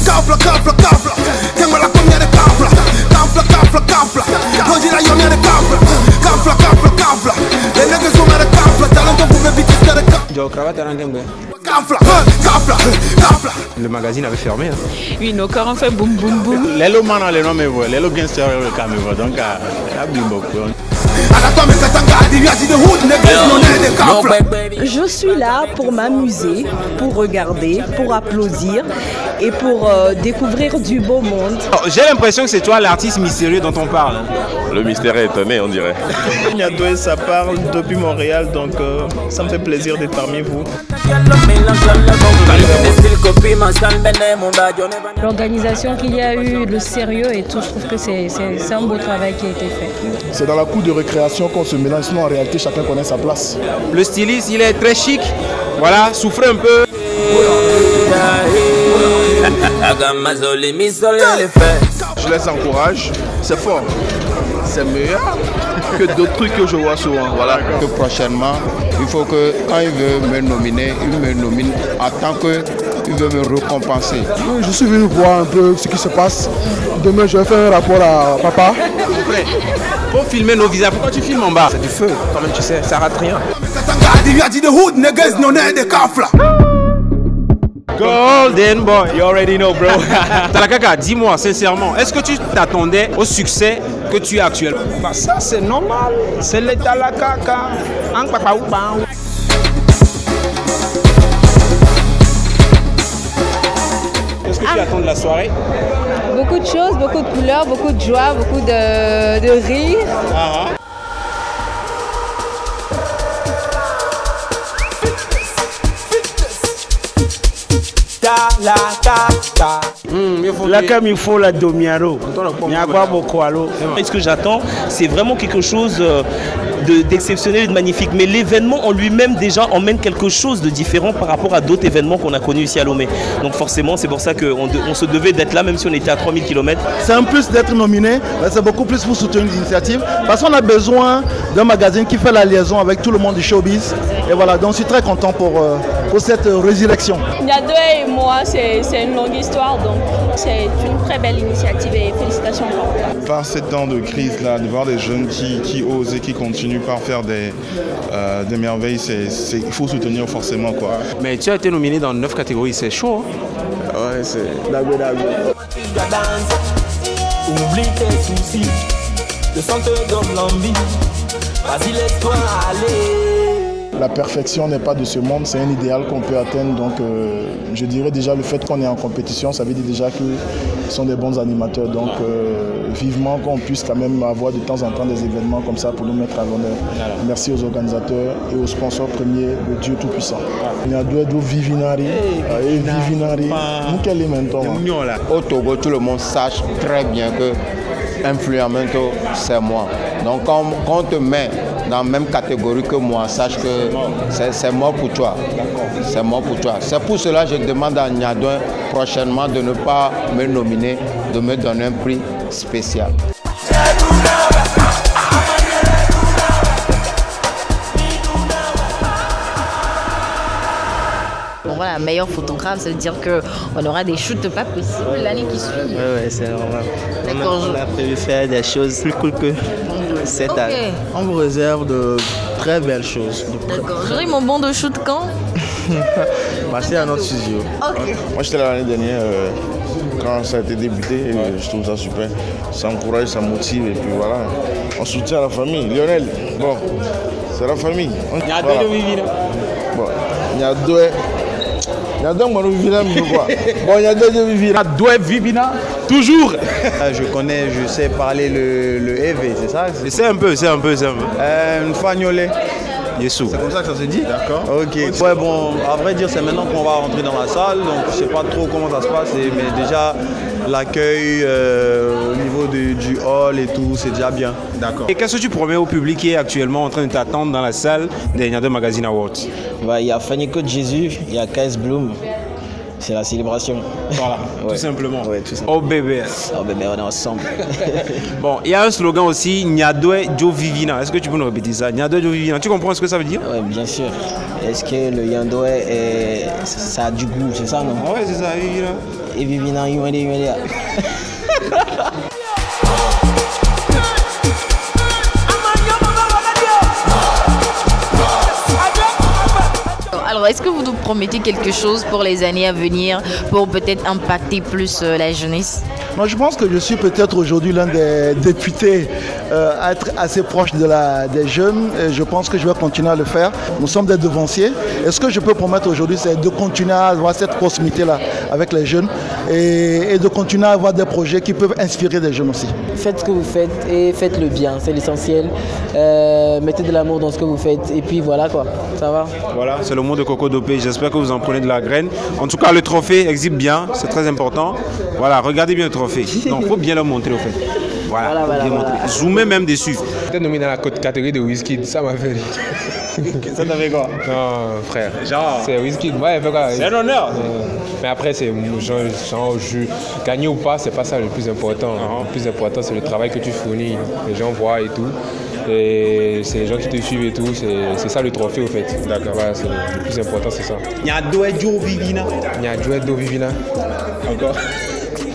Cafla, cafla, cafla. Tengo la coña de cafla. Cafla, cafla, cafla. Hoje la yonia de cafla. Cafla, cafla, cafla. Les nègres sont de cafla. Talent qu'on pouvait vite de cafla. Jo, cravate à l'anglais. Cafla, cafla, cafla. Le magazine avait fermé. Hein. Oui, nos corps ont fait boum boum boum. Les lots maintenant, les noms me voient. Les lots gangsters, le cas me voient. Donc, il y a beaucoup. Je suis là pour m'amuser, pour regarder, pour applaudir et pour découvrir du beau monde. J'ai l'impression que c'est toi l'artiste mystérieux dont on parle. Le mystère est étonné, on dirait. Niadoé, ça parle depuis Montréal, donc ça me fait plaisir d'être parmi vous. L'organisation qu'il y a eu, le sérieux et tout, je trouve que c'est un beau travail qui a été fait. C'est dans la cour de récréation qu'on se mélange, sinon en réalité chacun connaît sa place. Le styliste, il est très chic. Voilà, souffrez un peu. Je les encourage, c'est fort, c'est meilleur que d'autres trucs que je vois souvent. Voilà. Que prochainement, il faut que quand il veut me nominer, il me nomine en tant que il veut me récompenser. Je suis venu voir un peu ce qui se passe. Demain, je vais faire un rapport à papa. Faut filmer nos visages. Pourquoi tu filmes en bas? C'est du feu, quand même, tu sais, ça rate rien. Golden boy, you already know, bro. Talakaka, dis-moi sincèrement, est-ce que tu t'attendais au succès que tu as actuellement? Bah ça c'est normal, c'est les Talakaka. Qu'est-ce que tu attends de la soirée? Beaucoup de choses, beaucoup de couleurs, beaucoup de joie, beaucoup de rire. La cam il faut la domiaro. Et ce que j'attends, c'est vraiment quelque chose d'exceptionnel et de magnifique. Mais l'événement en lui-même déjà emmène quelque chose de différent par rapport à d'autres événements qu'on a connus ici à Lomé. Donc forcément, c'est pour ça qu'on se devait d'être là, même si on était à 3000 km. C'est un plus d'être nominé, c'est beaucoup plus pour soutenir l'initiative. Parce qu'on a besoin d'un magazine qui fait la liaison avec tout le monde du showbiz. Et voilà, donc je suis très content pour cette résurrection. Niadoé et moi, c'est une longue histoire, donc c'est une très belle initiative et félicitations encore. Par ces temps de crise là, de voir des jeunes qui osent et qui continuent par faire des merveilles, il faut soutenir forcément quoi. Mais tu as été nominé dans 9 catégories, c'est chaud. Hein? Ouais, c'est... Oublie tes soucis, le sang te donne l'envie, vas-y laisse-toi aller. La perfection n'est pas de ce monde, c'est un idéal qu'on peut atteindre. Donc je dirais déjà le fait qu'on est en compétition, ça veut dire déjà qu'ils sont des bons animateurs. Donc vivement qu'on puisse quand même avoir de temps en temps des événements comme ça pour nous mettre à l'honneur. Merci aux organisateurs et aux sponsors premiers, le Dieu Tout-Puissant. Au Togo, tout le monde sache très bien que Influamento, c'est moi. Donc quand on te met dans la même catégorie que moi, sache que c'est moi pour toi. C'est moi pour toi. C'est pour cela que je demande à Niadoé prochainement de ne pas me nominer, de me donner un prix spécial. Bon voilà, meilleur photographe, ça veut dire qu'on aura des shoots pas possibles l'année qui suit. Ouais, c'est normal. On a prévu faire des choses plus cool que cette année. On vous réserve de très belles choses. D'accord. J'aurai mon bon de shoot quand? Merci à notre studio. Okay. Moi j'étais là l'année dernière quand ça a été débuté et je trouve ça super. Ça encourage, ça motive et puis voilà. On soutient la famille. Lionel, bon, c'est la famille. Il y a deux Vivina. Bon, il y a deux. Il y a deux Vivina, mais quoi. Bon, il y a deux Vivina. Deux Vivina, toujours. Je connais, je sais parler le EV, c'est ça? C'est un peu. Une fagnolée. Yessou. C'est comme ça que ça se dit? D'accord. Ok. Ouais, bon, à vrai dire, c'est maintenant qu'on va rentrer dans la salle, donc je sais pas trop comment ça se passe, mais déjà l'accueil au niveau du hall et tout, c'est déjà bien. D'accord. Et qu'est-ce que tu promets au public qui est actuellement en train de t'attendre dans la salle des Niadoé Magazine Awards? Il y a Fanny Côte Jésus, il y a KS Bloom. C'est la célébration. Voilà, Ouais. tout simplement. Ouais, tout simplement. Oh bébé. Oh bébé, on est ensemble. Bon, il y a un slogan aussi, Nyadwe Joe Vivina. Est-ce que tu peux nous répéter ça? Nyadwe Joe Vivina. Tu comprends ce que ça veut dire? Oui, bien sûr. Est-ce que le Yandoué, ça a du goût, c'est ça, non? Ouais, c'est ça, Vivina. Et Vivina, Yumade. Alors, est-ce que vous nous promettez quelque chose pour les années à venir, pour peut-être impacter plus la jeunesse? Moi, je pense que je suis peut-être aujourd'hui l'un des députés à être assez proche des jeunes. Et je pense que je vais continuer à le faire. Nous sommes des devanciers. Et ce que je peux promettre aujourd'hui, c'est de continuer à avoir cette proximité-là avec les jeunes et de continuer à avoir des projets qui peuvent inspirer des jeunes aussi. Faites ce que vous faites et faites-le bien, c'est l'essentiel. Mettez de l'amour dans ce que vous faites et puis voilà quoi, ça va. Voilà, c'est le mot de Coco Dopé. J'espère que vous en prenez de la graine. En tout cas, le trophée exhibe bien, c'est très important. Voilà, regardez bien le trophée. Donc, il faut bien le montrer au fait. Voilà, bien montrer. Zoomez même dessus. J'étais nommé dans la catégorie de whisky, ça m'a fait rire. Ça t'avait quoi? Non, frère. Genre. C'est whisky. Ouais, c'est un honneur. Mais après, c'est gagner ou pas, c'est pas ça le plus important. Le plus important, c'est le travail que tu fournis. Les gens voient et tout. Et c'est les gens qui te suivent et tout. C'est ça le trophée au fait. D'accord. Voilà, le plus important, c'est ça. Nyadwe Joe Vivina. Nyadwe Joe Vivina. Encore.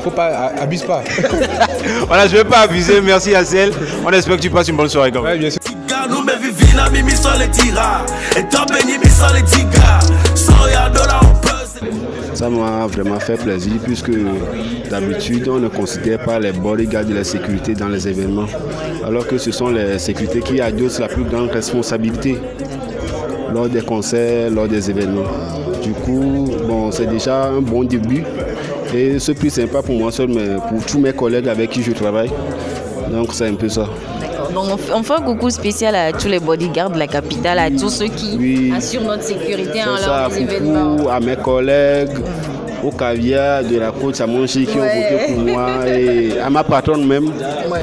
Faut pas, abuse pas. Voilà, je vais pas abuser. Merci Yassel. On espère que tu passes une bonne soirée quand même. Ouais, bien sûr. Ça m'a vraiment fait plaisir puisque d'habitude on ne considère pas les bodyguards de la sécurité dans les événements, alors que ce sont les sécurités qui adossent la plus grande responsabilité lors des concerts, lors des événements. Du coup, bon, c'est déjà un bon début et ce plus sympa pour moi seul, mais pour tous mes collègues avec qui je travaille. Donc c'est un peu ça. Donc on fait un coucou spécial à tous les bodyguards de la capitale, à tous ceux qui assurent notre sécurité lors des événements. À mes collègues, au caviar de la côte Samonchi qui ont voté pour moi et à ma patronne même. Ouais.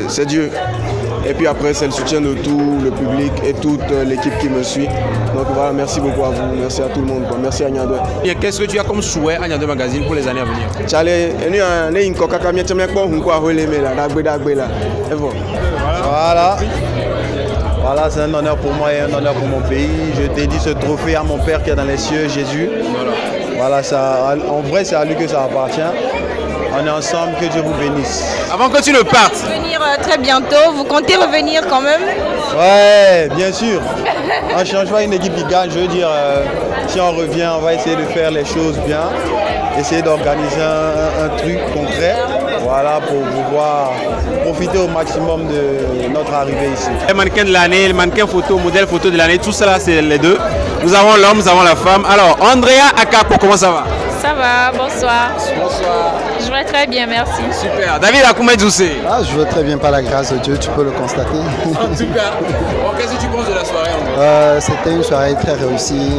C'est Dieu. Et puis après, c'est le soutien de tout le public et toute l'équipe qui me suit. Donc voilà, merci beaucoup à vous, merci à tout le monde. Merci à Nyadwe. Et qu'est-ce que tu as comme souhait à Nyadwe Magazine pour les années à venir? Voilà, c'est un honneur pour moi et un honneur pour mon pays. Je dédie ce trophée à mon Père qui est dans les cieux, Jésus. Voilà, ça, en vrai, c'est à lui que ça appartient. On est ensemble, que Dieu vous bénisse. Avant que tu ne partes. Venir très bientôt, vous comptez revenir quand même? Ouais, bien sûr. On ne change pas une équipe qui gagne, je veux dire, si on revient, on va essayer de faire les choses bien, essayer d'organiser un truc concret, voilà, pour pouvoir profiter au maximum de notre arrivée ici. Le mannequin de l'année, le mannequin photo, modèle photo de l'année, tout ça là, c'est les deux. Nous avons l'homme, nous avons la femme. Alors, Andrea Akapo, comment ça va? Ça va, bonsoir. Bonsoir. Je vais très bien, merci. Super. David Akoumé Doucé. Ah, je vais très bien par la grâce de Dieu, tu peux le constater. Super. Bon, qu'est-ce que tu penses de la soirée en gros? C'était une soirée très réussie.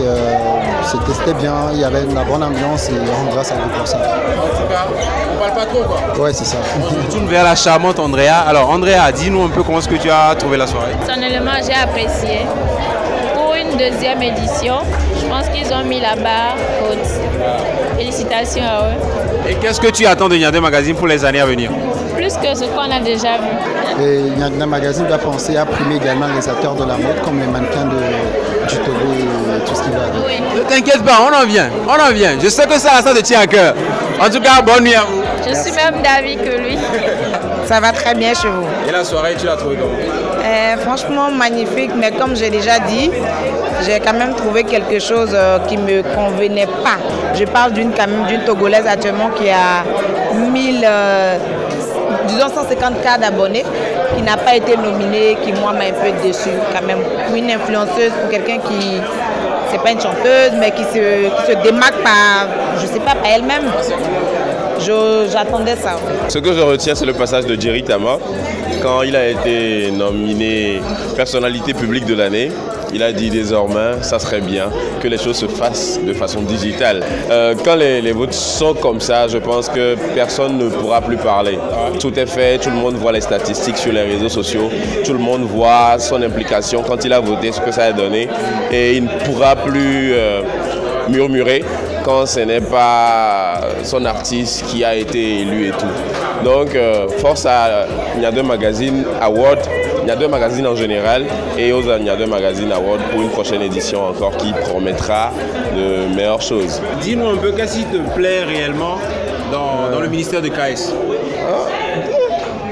C'était bien, il y avait une bonne ambiance et on rendra ça pour ça. En tout cas, on parle pas trop quoi. Ouais, c'est ça. On se tourne vers la charmante Andrea. Alors Andrea, dis-nous un peu comment est-ce que tu as trouvé la soirée. Personnellement, j'ai apprécié. Pour une deuxième édition, je pense qu'ils ont mis la barre haute. Félicitations à eux. Et qu'est-ce que tu attends de Nyadé Magazine pour les années à venir? Plus que ce qu'on a déjà vu. Et Nyadé Magazine va penser à primer également les acteurs de la mode comme les mannequins du Togo et tout ce qui va avec. Oui. Ne t'inquiète pas, on en vient. Je sais que ça te tient à cœur. En tout cas, bonne nuit à vous. Je suis même d'avis que lui. Ça va très bien chez vous. Et la soirée, tu l'as trouvée comment? Franchement magnifique, mais comme j'ai déjà dit, j'ai quand même trouvé quelque chose qui ne me convenait pas. Je parle d'une Togolaise actuellement qui a 150 cas d'abonnés, qui n'a pas été nominée, qui moi m'a un peu déçue quand même. Pour une influenceuse, pour quelqu'un qui, c'est pas une chanteuse, mais qui se démarque par, je sais pas, par elle-même. J'attendais ça. Ce que je retiens, c'est le passage de Jerry Tama. Quand il a été nominé personnalité publique de l'année, il a dit désormais, ça serait bien que les choses se fassent de façon digitale. Quand les votes sont comme ça, je pense que personne ne pourra plus parler. Tout est fait, tout le monde voit les statistiques sur les réseaux sociaux, tout le monde voit son implication quand il a voté, ce que ça a donné, et il ne pourra plus murmurer quand ce n'est pas son artiste qui a été élu et tout. Donc, force à Nyadé Magazine Award, Nyadé Magazine en général et aux Nyadé Magazine Award pour une prochaine édition encore qui promettra de meilleures choses. Dis-nous un peu, qu'est-ce qui te plaît réellement dans le ministère de KS?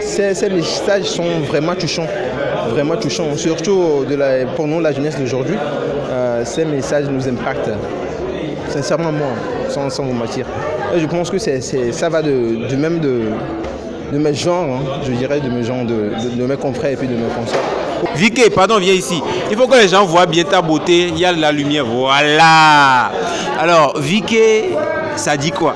Ces messages sont vraiment touchants. Surtout pour nous, la jeunesse d'aujourd'hui, ces messages nous impactent. Sincèrement, moi, sans vous mentir. Et je pense que ça va de mes genres, hein, je dirais, de mes confrères et puis de mes consoeurs. Vicky, pardon, viens ici. Il faut que les gens voient bien ta beauté. Il y a de la lumière. Voilà. Alors, Vicky, ça dit quoi?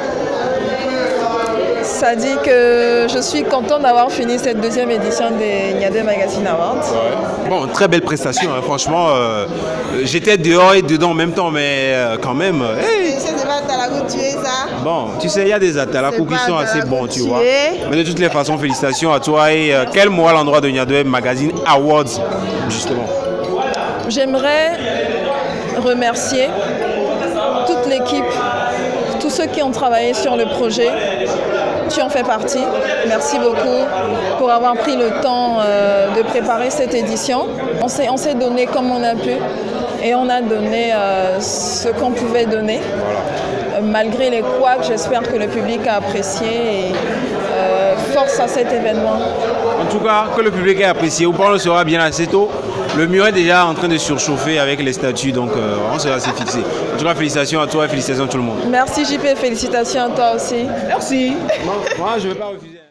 Ça dit que je suis contente d'avoir fini cette deuxième édition des Nyadé Magazine Awards. Ouais. Bon, très belle prestation, hein. Franchement. J'étais dehors et dedans en même temps, mais quand même. Hey. Bon, tu sais, il y a des atalakou qui sont assez bons, tu vois. Mais de toutes les façons, félicitations à toi. Et quel mot à l'endroit de Nyadé Magazine Awards, justement? J'aimerais remercier toute l'équipe, tous ceux qui ont travaillé sur le projet. Tu en fais partie. Merci beaucoup pour avoir pris le temps de préparer cette édition. On s'est donné comme on a pu et on a donné ce qu'on pouvait donner. Malgré les couacs, j'espère que le public a apprécié et force à cet événement. En tout cas, que le public ait apprécié. On le saura bien assez tôt. Le mur est déjà en train de surchauffer avec les statues, donc on sera assez fixé. En tout cas, félicitations à toi et félicitations à tout le monde. Merci JP, félicitations à toi aussi. Merci. Moi, je ne vais pas refuser.